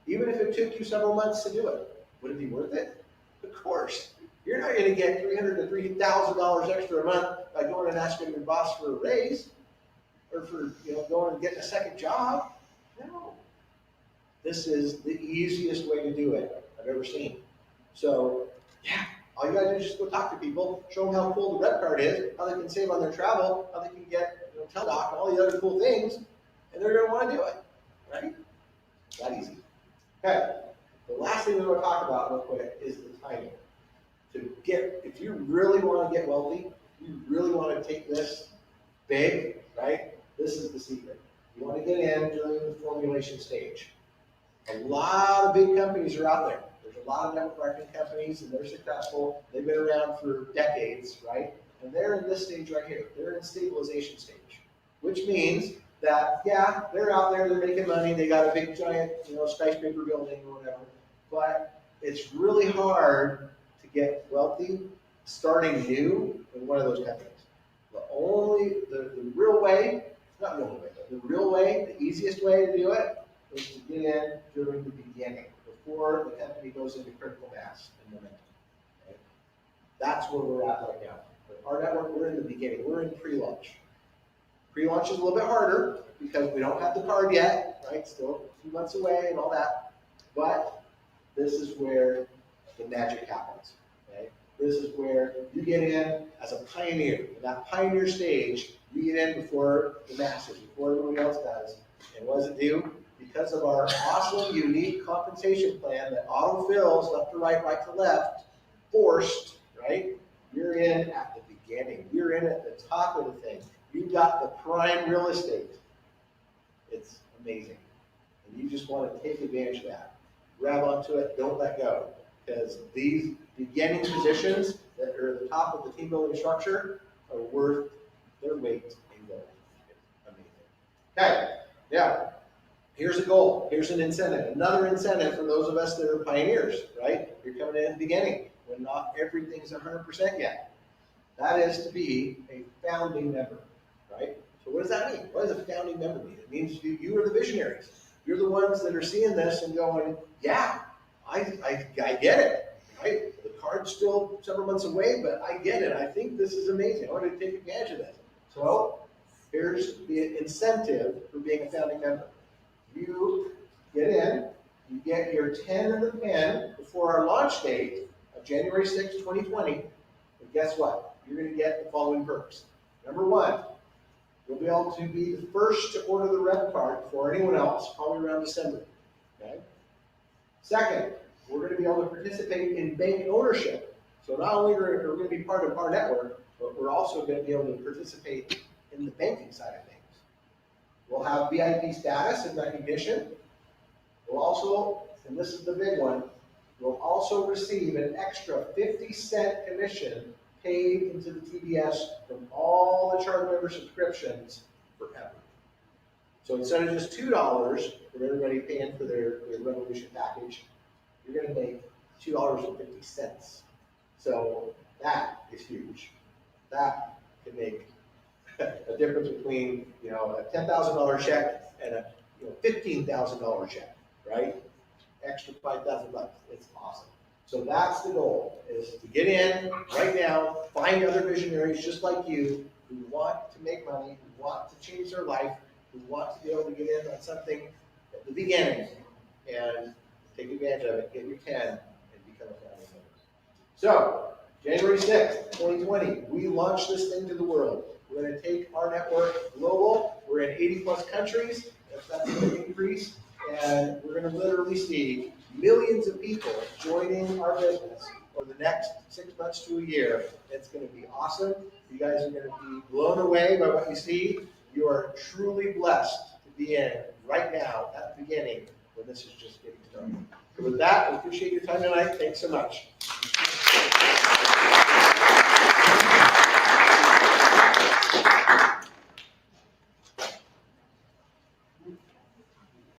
Speaker 3: Even if it took you several months to do it, would it be worth it? Of course. You're not going to get $300 to $3,000 extra a month by going and asking your boss for a raise or for going and getting a second job. No. This is the easiest way to do it I've ever seen. So, yeah, all you got to do is just go talk to people, show them how cool the red card is, how they can save on their travel, how they can get teledoc and all the other cool things, and they're going to want to do it, right? That easy. Okay, the last thing we want to talk about real quick is the timing. If you really want to get wealthy, you really want to take this big, right? This is the secret. You want to get in during the formulation stage. A lot of big companies are out there. There's a lot of network marketing companies, and they're successful. They've been around for decades, right? And they're in this stage right here. They're in stabilization stage, which means that, yeah, they're out there, they're making money, they got a big giant, skyscraper building or whatever, but it's really hard to get wealthy starting new in one of those companies. The real way, not the only way, but the real way, the easiest way to do it is to get in during the beginning, before the company goes into critical mass and momentum. Okay? That's where we're at right now. With our network, we're in the beginning. We're in pre-launch. Pre-launch is a little bit harder because we don't have the card yet, right? Still a few months away and all that. But this is where the magic happens. Okay? This is where you get in as a pioneer. In that pioneer stage, you get in before the masses, before everybody else does. And what does it do? Because of our awesome, unique compensation plan that auto-fills left to right, right to left, forced, right? You're in at the beginning. You're in at the top of the thing. You've got the prime real estate. It's amazing. And you just want to take advantage of that. Grab onto it, don't let go. Because these beginning positions that are at the top of the team building structure are worth their weight in gold. It's amazing. Okay, yeah. Here's a goal, here's an incentive, another incentive for those of us that are pioneers, right? You're coming in at the beginning when not everything's 100% yet. That is to be a founding member, right? So what does that mean? What does a founding member mean? It means you are the visionaries. You're the ones that are seeing this and going, yeah, I get it, right? The card's still several months away, but I get it. I think this is amazing. I want to take advantage of this. So here's the incentive for being a founding member. You get in, you get your 10 in the pen before our launch date of January 6, 2020, and guess what? You're going to get the following perks. Number one, you'll be able to be the first to order the rep card before anyone else, probably around December. Okay? Second, we're going to be able to participate in bank ownership. So not only are we going to be part of our network, but we're also going to be able to participate in the banking side of things. We'll have VIP status and recognition. We'll also, and this is the big one, we'll also receive an extra 50-cent commission paid into the TBS from all the charter member subscriptions forever. So instead of just $2 for everybody paying for their Revolution package, you're going to make $2.50. So that is huge. That can make a difference between a $10,000 check and a $15,000 check, right? Extra $5,000. It's awesome. So that's the goal: is to get in right now, find other visionaries just like you who want to make money, who want to change their life, who want to be able to get in on something at the beginning and take advantage of it, get your 10, and become a founding member. So January 6th, 2020, we launch this thing to the world. We're going to take our network global. We're in 80+ countries. That's going to increase. And we're going to literally see millions of people joining our business over the next 6 months to a year. It's going to be awesome. You guys are going to be blown away by what you see. You are truly blessed to be in right now at the beginning when this is just getting started. So with that, I appreciate your time tonight. Thanks so much.